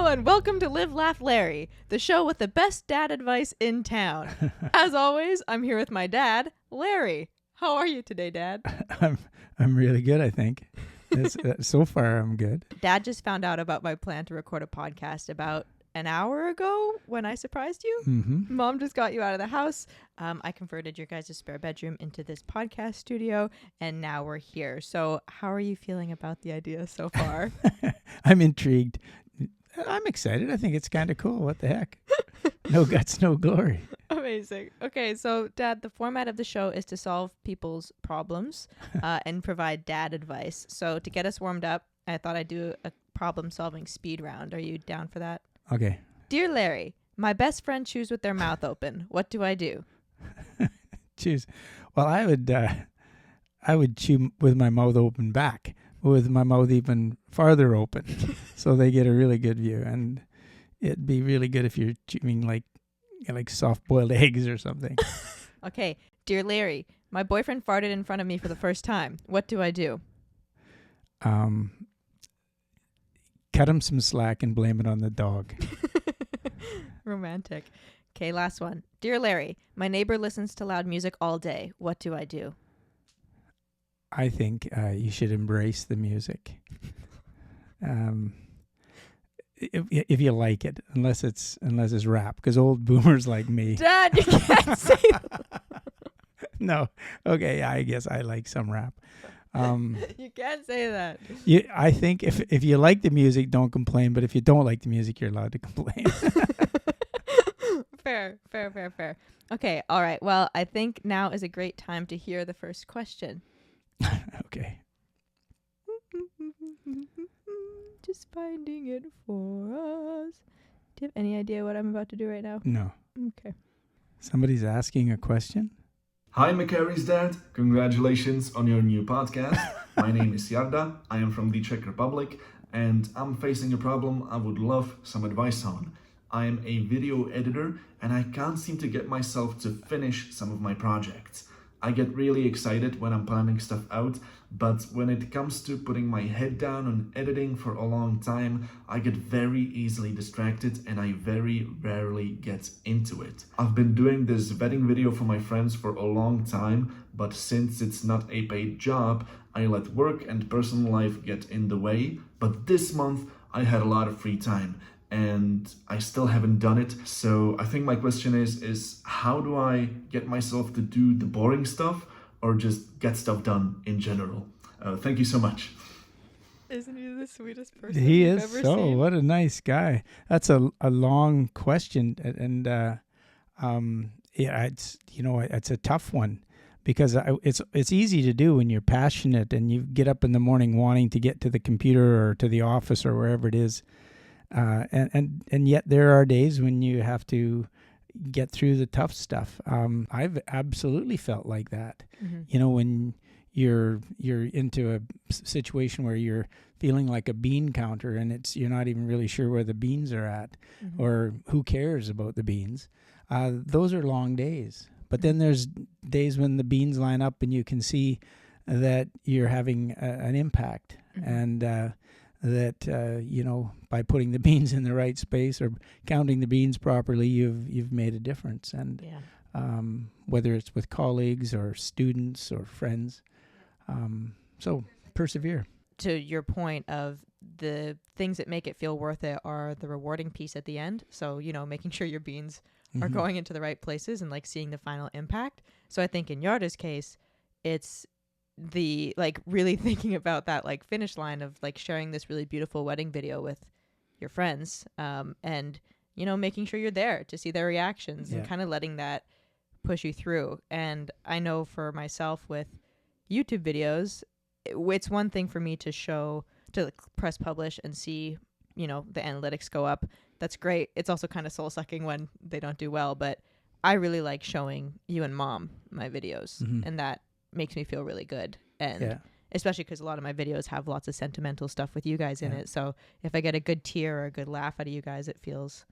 and welcome to Live, Laugh, Larry, the show with the best dad advice in town. As always, I'm here with my dad, Larry. How are you today, Dad? I'm really good, I think. So far, I'm good. Dad just found out about my plan to record a podcast about an hour ago when I surprised you. Mm-hmm. Mom just got you out of the house. I converted your guys' spare bedroom into this podcast studio, and now we're here. So how are you feeling about the idea so far? I'm intrigued. I'm excited. I think it's kind of cool. What the heck? No guts, no glory. Amazing. Okay, so Dad, the format of the show is to solve people's problems and provide dad advice. So to get us warmed up, I thought I'd do a problem-solving speed round. Are you down for that? Okay. Dear Larry, my best friend chews with their mouth open. What do I do? Chews. Well, I would chew with my mouth open back, with my mouth even farther open, so they get a really good view. And it'd be really good if you're chewing like soft-boiled eggs or something. Okay. Dear Larry, my boyfriend farted in front of me for the first time. What do I do? Cut him some slack and blame it on the dog. Romantic. Okay, last one. Dear Larry, my neighbor listens to loud music all day. What do I do? I think you should embrace the music. If you like it, unless it's rap, because old boomers like me. Dad, you can't say that. No, okay, I guess I like some rap. You can't say that. I think if you like the music, don't complain. But if you don't like the music, you're allowed to complain. Fair. Okay, all right. Well, I think now is a great time to hear the first question. Okay. Just finding it for us. Do you have any idea what I'm about to do right now? No. Okay. Somebody's asking a question? Hi, McCarry's dad. Congratulations on your new podcast. My name is Jarda. I am from the Czech Republic, and I'm facing a problem I would love some advice on. I am a video editor, and I can't seem to get myself to finish some of my projects. I get really excited when I'm planning stuff out, but when it comes to putting my head down on editing for a long time, I get very easily distracted and I very rarely get into it. I've been doing this wedding video for my friends for a long time, but since it's not a paid job, I let work and personal life get in the way. But this month, I had a lot of free time and I still haven't done it. So I think my question is how do I get myself to do the boring stuff or just get stuff done in general? Thank you so much. Isn't he the sweetest person He you've is ever so. seen? What a nice guy. That's a long question, and it's a tough one because it's easy to do when you're passionate and you get up in the morning wanting to get to the computer or to the office or wherever it is. And yet there are days when you have to get through the tough stuff. I've absolutely felt like that. Mm-hmm. You know, when you're into a situation where you're feeling like a bean counter and you're not even really sure where the beans are at, Mm-hmm. or who cares about the beans. Those are long days. But then there's days when the beans line up and you can see that you're having an impact. Mm-hmm. And that by putting the beans in the right space or counting the beans properly, you've made a difference. And whether it's with colleagues or students or friends, so persevere. To your point of the things that make it feel worth it are the rewarding piece at the end. So, making sure your beans are going into the right places and like seeing the final impact. So I think in Yarda's case, it's the like really thinking about that like finish line of like sharing this really beautiful wedding video with your friends, and making sure you're there to see their reactions and kind of letting that push you through. And I know for myself with YouTube videos, it's one thing for me to press publish and see the analytics go up. That's great. It's also kind of soul sucking when they don't do well, but I really like showing you and Mom my videos, and that makes me feel really good. And especially because a lot of my videos have lots of sentimental stuff with you guys in it. So if I get a good tear or a good laugh out of you guys, it feels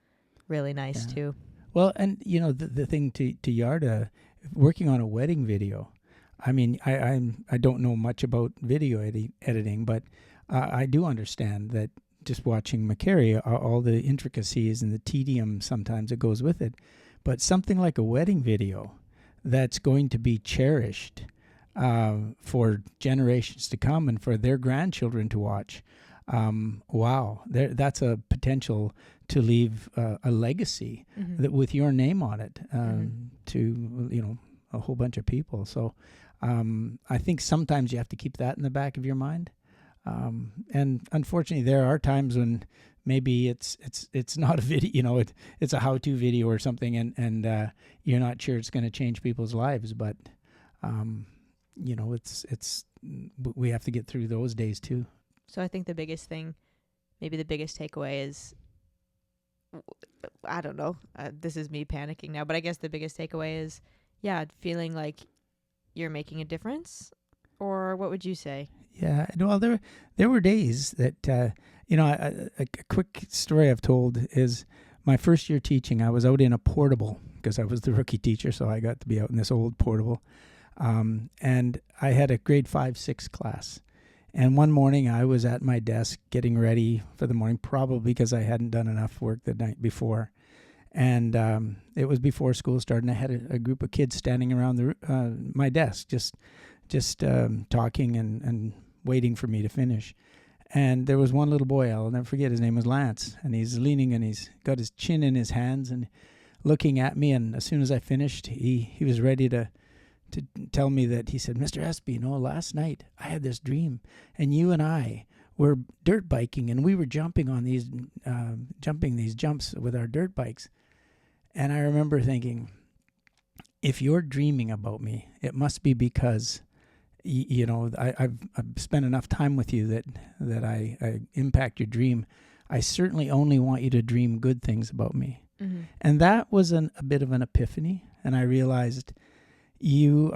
really nice too. Well, and the thing to Yarda, working on a wedding video, I mean, I don't know much about video editing, but I do understand that just watching McCary, all the intricacies and the tedium sometimes that goes with it. But something like a wedding video that's going to be cherished for generations to come and for their grandchildren to watch. Wow, that's a potential to leave a legacy that with your name on it to a whole bunch of people. So I think sometimes you have to keep that in the back of your mind. And unfortunately, there are times when maybe it's not a video, it's a how-to video or something, and you're not sure it's going to change people's lives, but we have to get through those days too. So I think the biggest thing, maybe the biggest takeaway is, I don't know, this is me panicking now, but I guess the biggest takeaway is, feeling like you're making a difference. Or what would you say? Yeah, well, there were days that, a quick story I've told is my first year teaching, I was out in a portable because I was the rookie teacher, so I got to be out in this old portable. And I had a grade 5-6 class. And one morning I was at my desk getting ready for the morning, probably because I hadn't done enough work the night before. And it was before school started, and I had a group of kids standing around my desk, just talking and waiting for me to finish. And there was one little boy, I'll never forget, his name was Lance, and he's leaning and he's got his chin in his hands and looking at me. And as soon as I finished, he was ready to tell me that he said, "Mr. Espy, last night I had this dream, and you and I were dirt biking, and we were jumping on these jumps with our dirt bikes." And I remember thinking, if you're dreaming about me, it must be because I've spent enough time with you that I impact your dream. I certainly only want you to dream good things about me. Mm-hmm. And that was a bit of an epiphany, and I realized you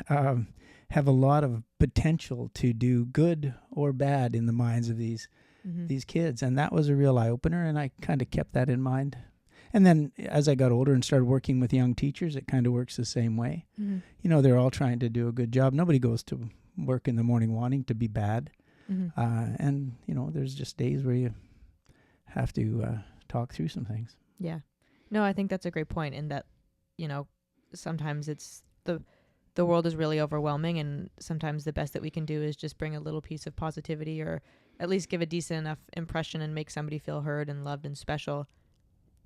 have a lot of potential to do good or bad in the minds of these kids, and that was a real eye-opener, and I kind of kept that in mind. And then as I got older and started working with young teachers, it kind of works the same way. Mm-hmm. They're all trying to do a good job. Nobody goes to work in the morning wanting to be bad. Mm-hmm. And there's just days where you have to talk through some things. Yeah. No, I think that's a great point in that, sometimes it's the world is really overwhelming, and sometimes the best that we can do is just bring a little piece of positivity, or at least give a decent enough impression and make somebody feel heard and loved and special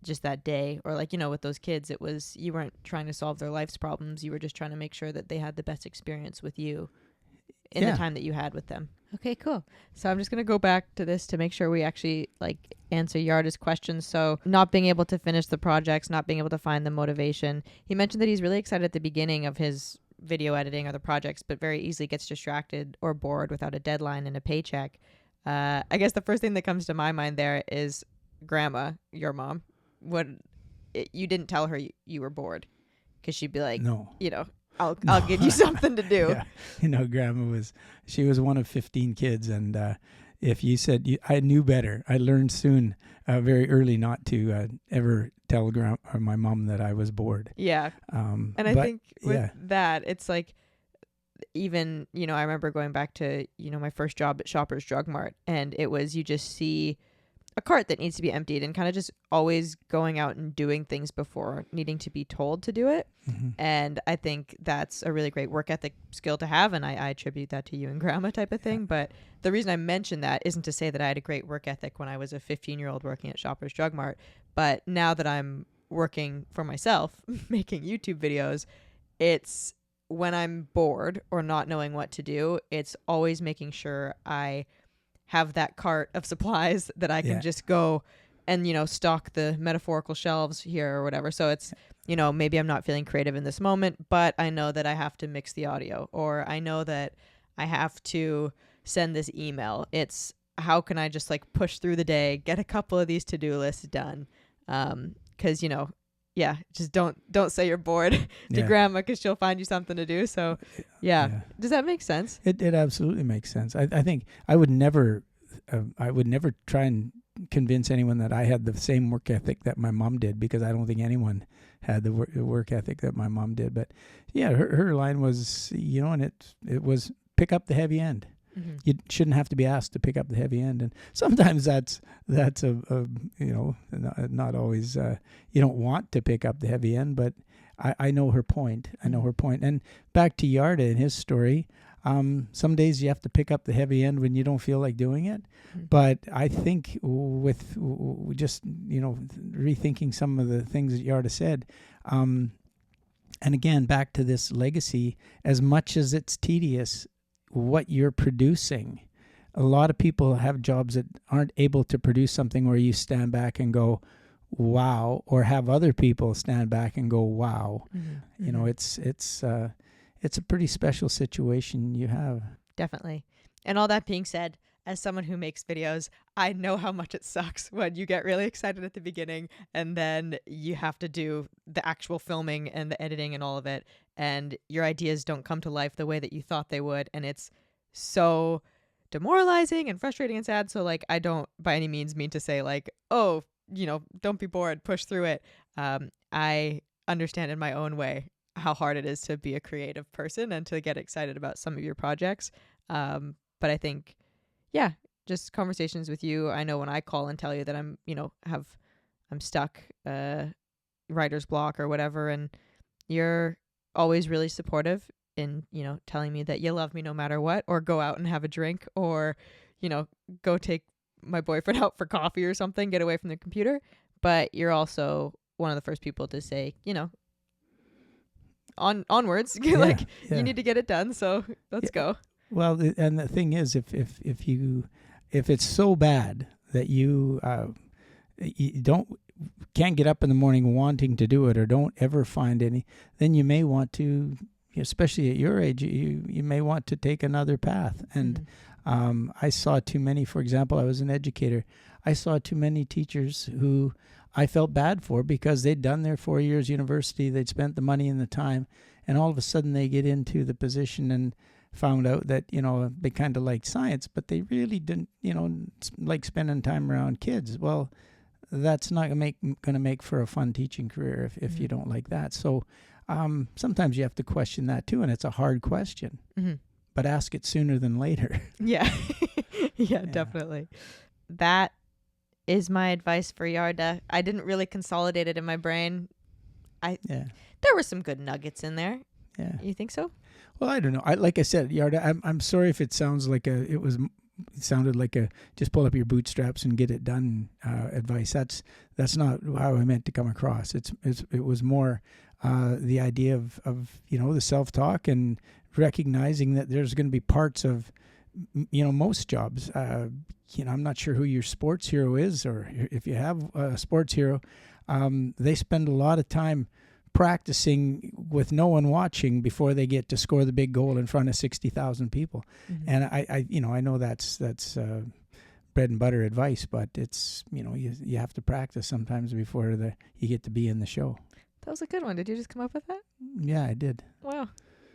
just that day. Or with those kids, it was, you weren't trying to solve their life's problems. You were just trying to make sure that they had the best experience with you in the time that you had with them. Okay, cool. So I'm just going to go back to this to make sure we actually answer Yarda's questions. So not being able to finish the projects, not being able to find the motivation. He mentioned that he's really excited at the beginning of his video editing or the projects, but very easily gets distracted or bored without a deadline and a paycheck. I guess the first thing that comes to my mind there is Grandma, your mom. You didn't tell her you were bored, because she'd be like, no, I'll give you something to do. Yeah. Grandma she was one of 15 kids, and if you said, I knew better. I learned soon, very early, not to ever tell my mom that I was bored. Yeah. And I think with that, it's even, I remember going back to, my first job at Shoppers Drug Mart, and it was, you just see a cart that needs to be emptied and kind of just always going out and doing things before needing to be told to do it. Mm-hmm. And I think that's a really great work ethic skill to have. And I attribute that to you and Grandma type of thing. But the reason I mention that isn't to say that I had a great work ethic when I was a 15-year-old working at Shoppers Drug Mart. But now that I'm working for myself, making YouTube videos, it's when I'm bored or not knowing what to do, it's always making sure I have that cart of supplies that I can just go and, stock the metaphorical shelves here or whatever. So it's, maybe I'm not feeling creative in this moment, but I know that I have to mix the audio, or I know that I have to send this email. It's how can I just push through the day, get a couple of these to-do lists done. 'Cause just don't say you're bored to Grandma, because she'll find you something to do. So does that make sense? It absolutely makes sense. I think I would never try and convince anyone that I had the same work ethic that my mom did, because I don't think anyone had the work ethic that my mom did. But her line was, and it was pick up the heavy end. You shouldn't have to be asked to pick up the heavy end. And sometimes that's not always, you don't want to pick up the heavy end, but I know her point. I know her point. And back to Yarda and his story, some days you have to pick up the heavy end when you don't feel like doing it. But I think with just, rethinking some of the things that Yarda said, and again, back to this legacy, as much as it's tedious, what you're producing, a lot of people have jobs that aren't able to produce something where you stand back and go, wow, or have other people stand back and go, wow. It's a pretty special situation you have. Definitely. And all that being said, as someone who makes videos, I know how much it sucks when you get really excited at the beginning and then you have to do the actual filming and the editing and all of it, and your ideas don't come to life the way that you thought they would, and it's so demoralizing and frustrating and sad. So like, I don't by any means mean to say like, oh, don't be bored, push through it. I understand in my own way how hard it is to be a creative person and to get excited about some of your projects. But I think, yeah, just conversations with you. I know when I call and tell you that I'm stuck, writer's block or whatever, and you're always really supportive in, telling me that you love me no matter what, or go out and have a drink, or, go take my boyfriend out for coffee or something, get away from the computer. But you're also one of the first people to say, onwards, you need to get it done. So let's go. Well, and the thing is, if it's so bad that you can't get up in the morning wanting to do it, or don't ever find any, then you may want to, especially at your age, you may want to take another path. And I saw too many. For example, I was an educator. I saw too many teachers who I felt bad for because they'd done their 4 years university, they'd spent the money and the time, and all of a sudden they get into the position and found out that, they kind of liked science, but they really didn't, like spending time around kids. Well, that's not going to make for a fun teaching career if you don't like that. So sometimes you have to question that too, and it's a hard question, but ask it sooner than later. Yeah. Yeah, definitely. That is my advice for Yarda. I didn't really consolidate it in my brain. There were some good nuggets in there. Yeah. You think so? Well, I don't know. Like I said, Yarda, I'm sorry if it sounds like it sounded like a just pull up your bootstraps and get it done advice. That's not how I meant to come across. It was more the idea of the self-talk and recognizing that there's going to be parts of most jobs. I'm not sure who your sports hero is, or if you have a sports hero, they spend a lot of time practicing with no one watching before they get to score the big goal in front of 60,000 people. And I know that's bread and butter advice, but it's, you have to practice sometimes before you get to be in the show. That was a good one. Did you just come up with that? Yeah, I did. Wow.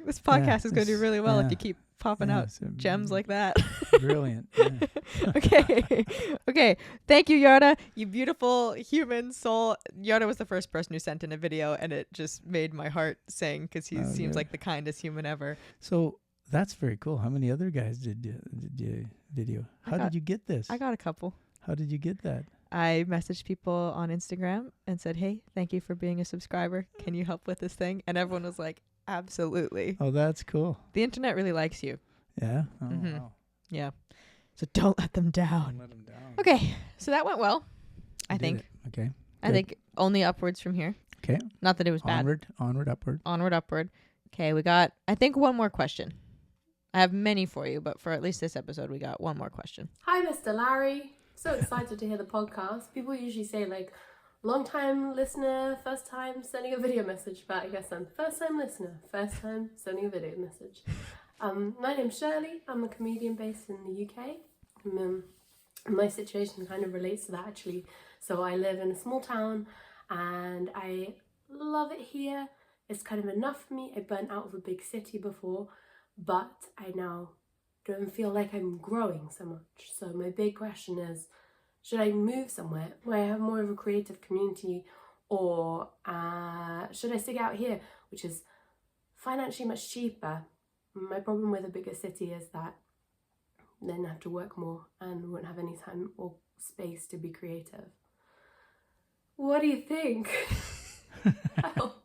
This podcast is going to do really well if you keep popping out gems like that. Brilliant. Yeah. Okay. Thank you, Yarda. You beautiful human soul. Yarda was the first person who sent in a video, and it just made my heart sing because he seems like the kindest human ever. So that's very cool. How many other guys did you video? How did you get this? I got a couple. How did you get that? I messaged people on Instagram and said, hey, thank you for being a subscriber. Can you help with this thing? And everyone was like, absolutely. Oh, that's cool. The internet really likes you. Yeah? Oh, wow. Yeah. So don't let them down. Don't let them down. Okay. So that went well, I think. Okay. I think only upwards from here. Okay. Not that it was bad. Onward, upward. Onward, upward. Okay, we got, I think, one more question. I have many for you, but for at least this episode, we got one more question. Hi, Mr. Larry. So excited to hear the podcast. People usually say, like, long-time listener, first time sending a video message, but I guess I'm first-time listener, first time sending a video message. My name's Shirley. I'm a comedian based in the UK. My situation kind of relates to that, actually. So I live in a small town, and I love it here. It's kind of enough for me. I burnt out of a big city before, but I now don't feel like I'm growing so much. So my big question is, should I move somewhere where I have more of a creative community, or should I stick out here, which is financially much cheaper? My problem with a bigger city is that then have to work more and won't have any time or space to be creative. What do you think? Help.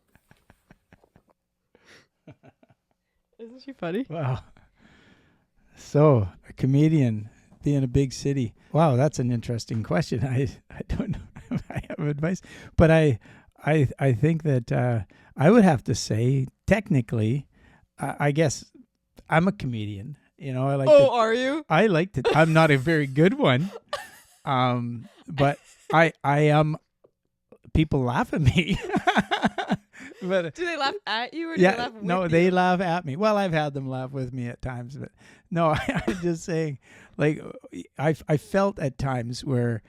Isn't she funny? Wow. So, a comedian being in a big city. Wow, that's an interesting question. I don't know if I have advice, but I think that I would have to say, technically, I guess I'm a comedian. You know, I like. Are you? I like to. I'm not a very good one, but I am. People laugh at me. But do they laugh at you or do they laugh with you? They laugh at me. Well, I've had them laugh with me at times, but no, I'm just saying, like, I felt at times where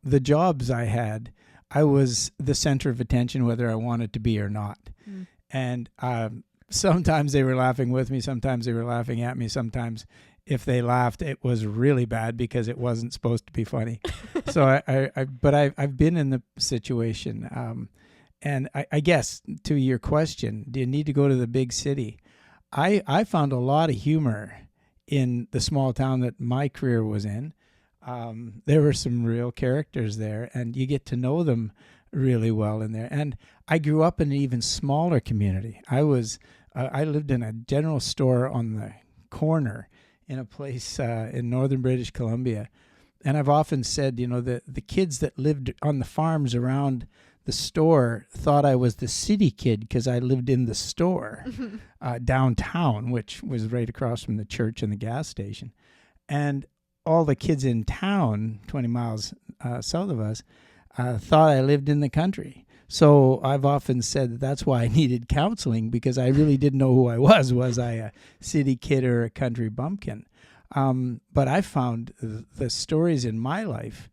the jobs I had, I was the center of attention, whether I wanted to be or not. Mm. And sometimes they were laughing with me, sometimes they were laughing at me, sometimes if they laughed, it was really bad because it wasn't supposed to be funny. So I've been in the situation. And I guess to your question, do you need to go to the big city? I found a lot of humor in the small town that my career was in. There were some real characters there, and you get to know them really well in there. And I grew up in an even smaller community. I lived in a general store on the corner in a place in northern British Columbia. And I've often said, you know, the kids that lived on the farms around the store thought I was the city kid because I lived in the store downtown, which was right across from the church and the gas station. And all the kids in town, 20 miles south of us, thought I lived in the country. So I've often said that's why I needed counseling, because I really didn't know who I was. Was I a city kid or a country bumpkin? But I found the stories in my life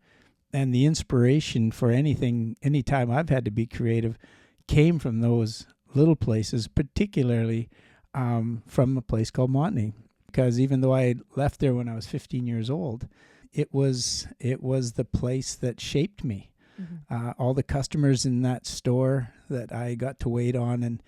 and the inspiration for anytime I've had to be creative, came from those little places, particularly from a place called Montney. Because even though I left there when I was 15 years old, it was the place that shaped me. Mm-hmm. All the customers in that store that I got to wait on, and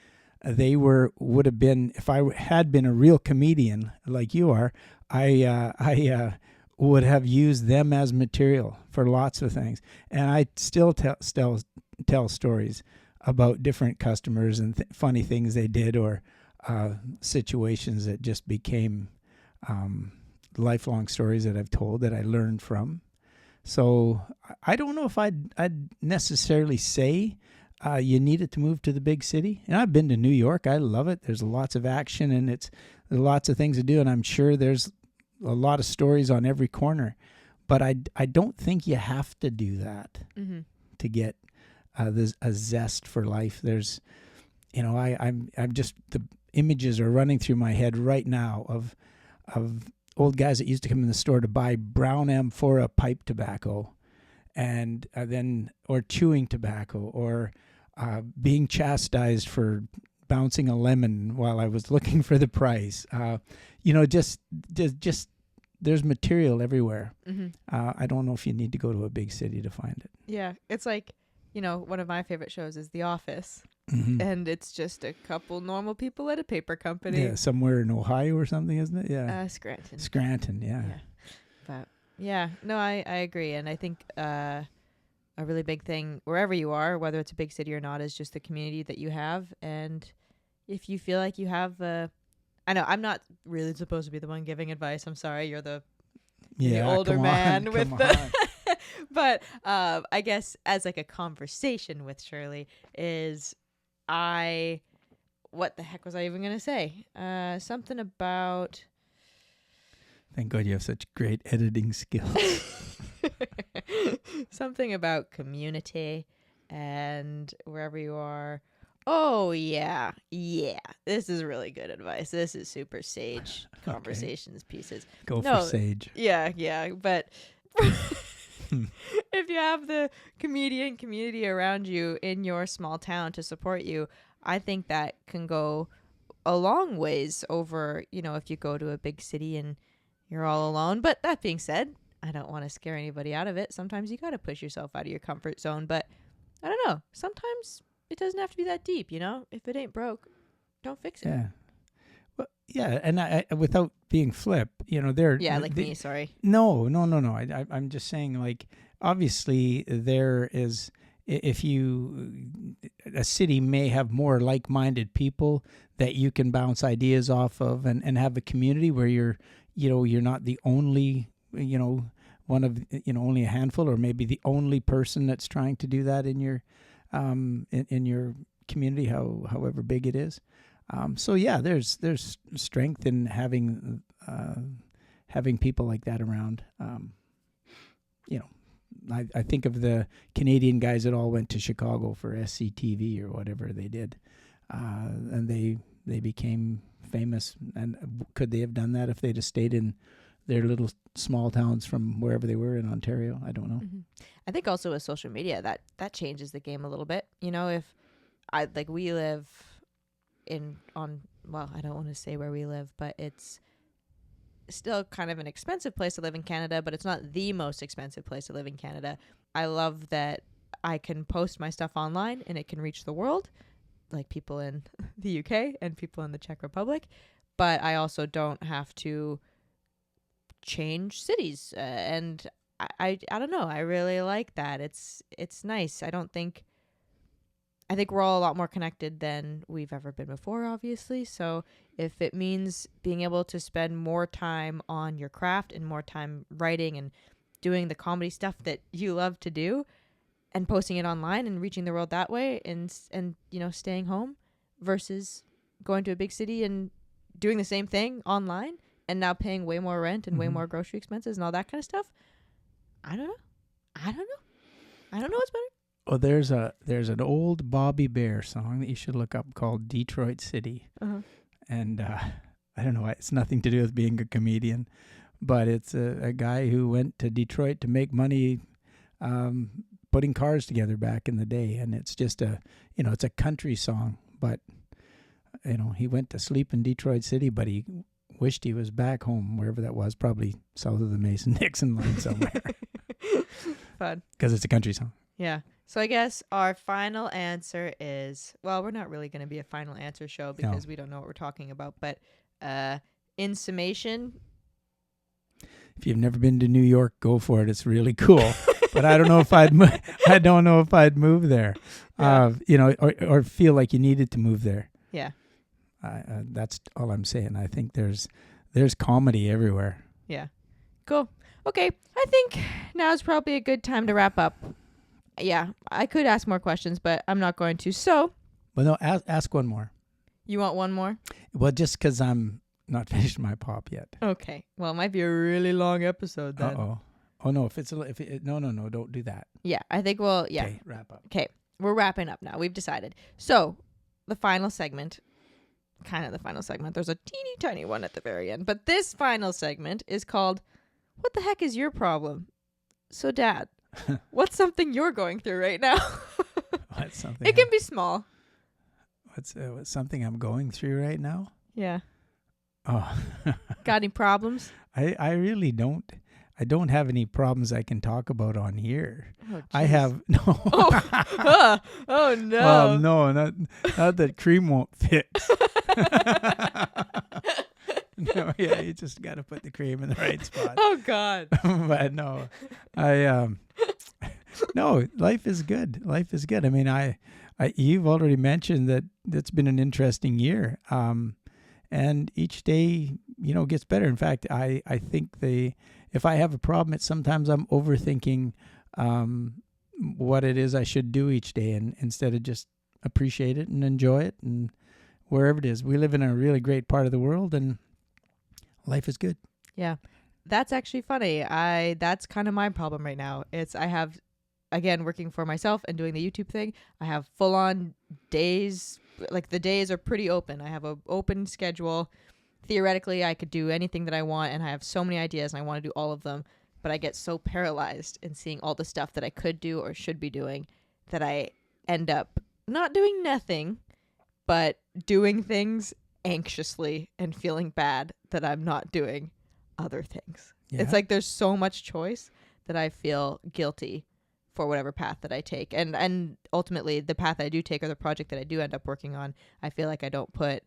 they would have been, if I had been a real comedian like you are, I would have used them as material for lots of things. And I still tell stories about different customers and funny things they did, or situations that just became lifelong stories that I've told that I learned from. So I don't know if I'd necessarily say you needed to move to the big city. And I've been to New York. I love it. There's lots of action, and there's lots of things to do. And I'm sure there's a lot of stories on every corner. But I don't think you have to do that to get a zest for life. There's, you know, I'm just, the images are running through my head right now of old guys that used to come in the store to buy brown amphora pipe tobacco, and then, or chewing tobacco, or being chastised for bouncing a lemon while I was looking for the price. You know, just there's material everywhere. Mm-hmm. I don't know if you need to go to a big city to find it. Yeah, it's like, you know, one of my favorite shows is The Office. Mm-hmm. And it's just a couple normal people at a paper company. Yeah, somewhere in Ohio or something, isn't it? Yeah. Scranton, yeah. But yeah, no, I agree. And I think a really big thing wherever you are, whether it's a big city or not, is just the community that you have. And if you feel like you have I know I'm not really supposed to be the one giving advice. I'm sorry. You're the older man with the but I guess as like a conversation with Shirley is what the heck was I even going to say? Something about... Thank God you have such great editing skills. Something about community and wherever you are. Oh, yeah. Yeah. This is really good advice. This is super sage conversations pieces. Go for sage. Yeah. But if you have the community around you in your small town to support you, I think that can go a long ways over, you know, if you go to a big city and you're all alone. But that being said, I don't want to scare anybody out of it. Sometimes you got to push yourself out of your comfort zone. But I don't know. Sometimes it doesn't have to be that deep, you know? If it ain't broke, don't fix it. Yeah. Well, yeah, and I without being flip, they're like me. Sorry. No. I'm just saying, like, obviously there is, if a city may have more like-minded people that you can bounce ideas off of, and have a community where you're not the only, one of, only a handful, or maybe the only person that's trying to do that in your, in your community, however big it is. So yeah, there's strength in having people like that around. I think of the Canadian guys that all went to Chicago for SCTV or whatever they did, and they became famous. And could they have done that if they'd have stayed in their little small towns from wherever they were in Ontario? I don't know. Mm-hmm. I think also with social media, that changes the game a little bit. If we live I don't want to say where we live, but it's still kind of an expensive place to live in Canada, but it's not the most expensive place to live in Canada. I love that I can post my stuff online and it can reach the world, like people in the UK and people in the Czech Republic, but I also don't have to change cities. And I don't know. I really like that. It's nice. I think we're all a lot more connected than we've ever been before, obviously. So if it means being able to spend more time on your craft and more time writing and doing the comedy stuff that you love to do and posting it online and reaching the world that way, and staying home versus going to a big city and doing the same thing online and now paying way more rent and way more grocery expenses and all that kind of stuff. I don't know what's better. Oh, there's an old Bobby Bear song that you should look up called Detroit City. Uh-huh. And I don't know why, it's nothing to do with being a comedian, but it's a guy who went to Detroit to make money putting cars together back in the day. And it's just it's a country song, but he went to sleep in Detroit City, but he wished he was back home, wherever that was, probably south of the Mason-Dixon line somewhere. Fun. Because it's a country song. Yeah. So I guess our final answer is, well, we're not really going to be a final answer show because we don't know what we're talking about. But in summation, if you've never been to New York, go for it. It's really cool. But I don't know if I'd move there. Yeah. Or feel like you needed to move there. Yeah. That's all I'm saying. I think there's comedy everywhere. Yeah. Cool. Okay. I think now's probably a good time to wrap up. Yeah, I could ask more questions, but I'm not going to. So, well, no, ask one more. You want one more? Well, just because I'm not finished my pop yet. Okay. Well, it might be a really long episode then. Uh-oh. Oh no! No! Don't do that. Yeah, I think we'll. Yeah. Okay, wrap up. Okay, we're wrapping up now. We've decided. So, the final segment. There's a teeny tiny one at the very end, but this final segment is called "What the heck is your problem?" So, Dad. What's something you're going through right now? What's something? It can be small. What's something I'm going through right now? Yeah. Oh. Got any problems? I really don't. I don't have any problems I can talk about on here. Oh, I have no. Oh no. Well, no, not that cream won't fix. No, yeah, you just got to put the cream in the right spot. Oh God. But no, no, life is good. Life is good. I mean, you've already mentioned that it's been an interesting year. And each day, gets better. In fact, I think if I have a problem, it's sometimes I'm overthinking, what it is I should do each day, and instead of just appreciate it and enjoy it, and wherever it is. We live in a really great part of the world, and life is good. Yeah. That's actually funny. That's kind of my problem right now. I have, again, working for myself and doing the YouTube thing, I have full on days, like the days are pretty open. I have an open schedule. Theoretically, I could do anything that I want, and I have so many ideas and I want to do all of them, but I get so paralyzed in seeing all the stuff that I could do or should be doing that I end up not doing nothing, but doing things anxiously and feeling bad that I'm not doing other things. Yeah. It's like there's so much choice that I feel guilty for whatever path that I take. And ultimately the path I do take, or the project that I do end up working on, I feel like I don't put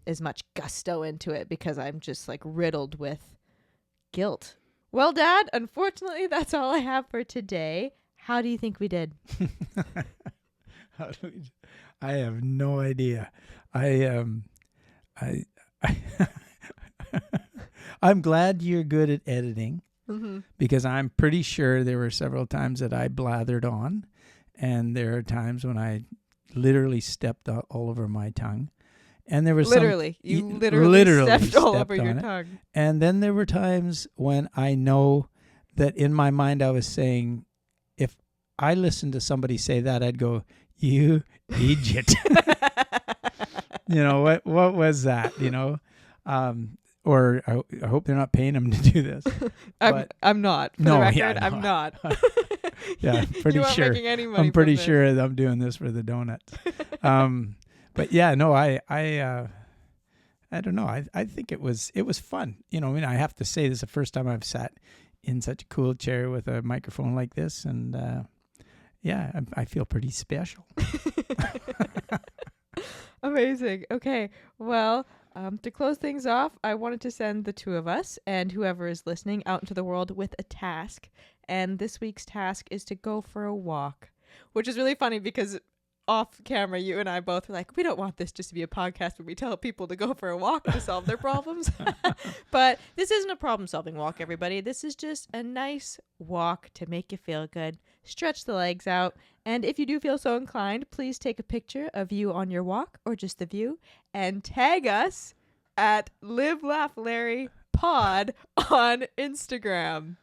as much gusto into it because I'm just like riddled with guilt. Well, Dad, unfortunately, that's all I have for today. How do you think we did? I have no idea. I'm glad you're good at editing because I'm pretty sure there were several times that I blathered on, and there are times when I literally stepped all over my tongue. And there was literally stepped all over your tongue. And then there were times when I know that in my mind I was saying, if I listened to somebody say that, I'd go, "You idiot." You know, what was that? You know, or I hope they're not paying them to do this. I'm not. For the record, I'm not. Yeah, pretty sure. Making any money I'm pretty from sure I'm doing this for the donuts. But yeah, no, I don't know. I think it was fun. You know, I mean, I have to say this is the first time I've sat in such a cool chair with a microphone like this, and yeah, I feel pretty special. Amazing. Okay, well, to close things off, I wanted to send the two of us and whoever is listening out into the world with a task. And this week's task is to go for a walk, which is really funny because off camera, you and I both were like, we don't want this just to be a podcast where we tell people to go for a walk to solve their problems. But this isn't a problem-solving walk, everybody. This is just a nice walk to make you feel good. Stretch the legs out. And if you do feel so inclined, please take a picture of you on your walk or just the view and tag us at livelaughlarrypod on Instagram.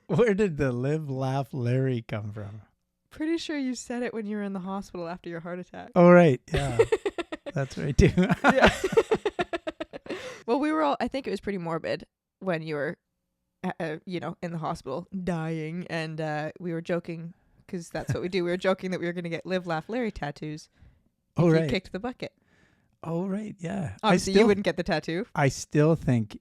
Where did the Live Laugh Larry come from? Pretty sure you said it when you were in the hospital after your heart attack. Oh, right. Yeah. That's right, too. Yeah. Well, we were all, I think it was pretty morbid when you were, in the hospital dying. And we were joking, because that's what we do. We were joking that we were going to get Live, Laugh, Larry tattoos. Oh, right. You kicked the bucket. Oh, right. Yeah. Obviously, you wouldn't get the tattoo. I still think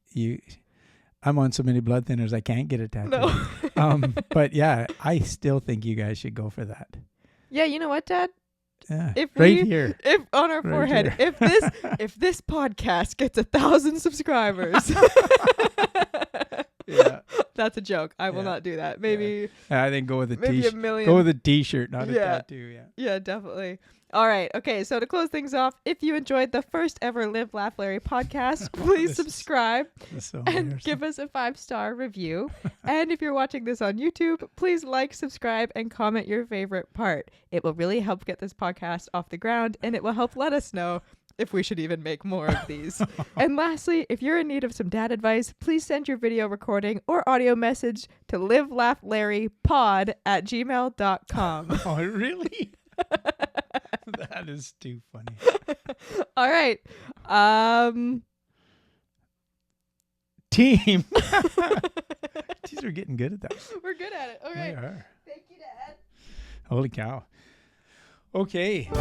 I'm on so many blood thinners I can't get a tattoo. No. But yeah, I still think you guys should go for that. Yeah, you know what, Dad? Yeah. If here. If on our forehead, here. if this podcast gets 1,000 subscribers. Yeah. That's a joke. I will not do that. Maybe I think go with a maybe t-shirt. a million. Go with a t-shirt, not a tattoo. Yeah. Yeah, definitely. All right. Okay. So to close things off, if you enjoyed the first ever Live, Laugh, Larry podcast, please subscribe and give us a 5-star review. And if you're watching this on YouTube, please like, subscribe, and comment your favorite part. It will really help get this podcast off the ground, and it will help let us know if we should even make more of these. And lastly, if you're in need of some dad advice, please send your video recording or audio message to livelaughlarrypod@gmail.com. Oh, really? That is too funny. All right. Team. Jeez, we're getting good at that. We're good at it. All right. We are. Thank you, Dad. Holy cow. Okay.